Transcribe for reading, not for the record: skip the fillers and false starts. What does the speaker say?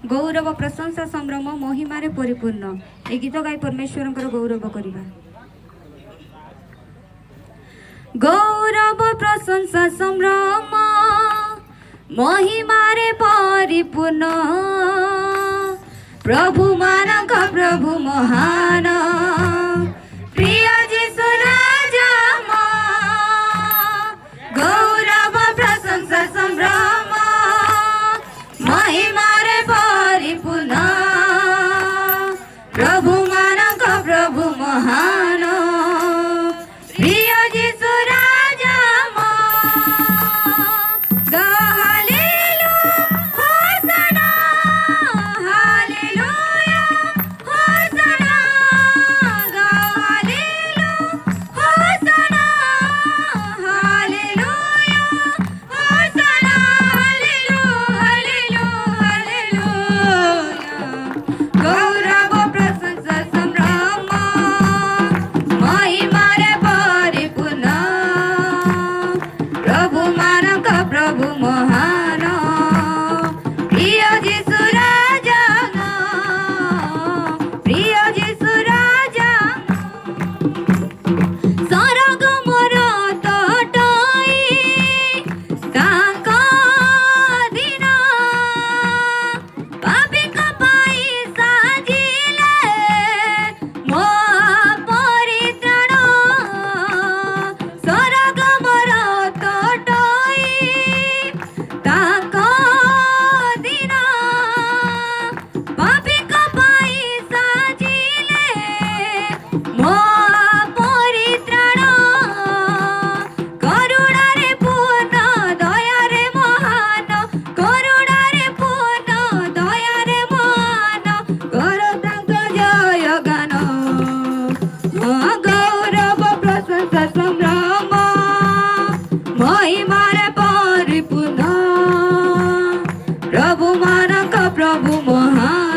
गौरव प्रशंसा संभ्रम महिमार परिपूर्ण। ए गीत गाई परमेश्वर गौरव करवा। गौरव प्रशंसा संभ्रम महिमारे परिपूर्ण प्रभु मानक प्रभु महान प्रिय जीशु राजा गौरव प्रशंसा संभ्रम महिमारे परिपूर्ण प्रभु मानक प्रभु महान प्रिय जीशु राजा प्रभु महान प्रिय जीशु राजा प्रिय जीशु राजा सरग मोर तटई ताका दिन पापिक पाई साजिले मो परित्राण सरग मोर तटई ताका दिन पापिक पाई साजिले मो परित्राण करुणारे पूर्ण दयारे महान करुणारे पूर्ण दयारे महान कर तांक जय गान गौरव प्रशंसा संभ्रम महिमारे परिपूर्ण प्रभु मानक प्रभु महान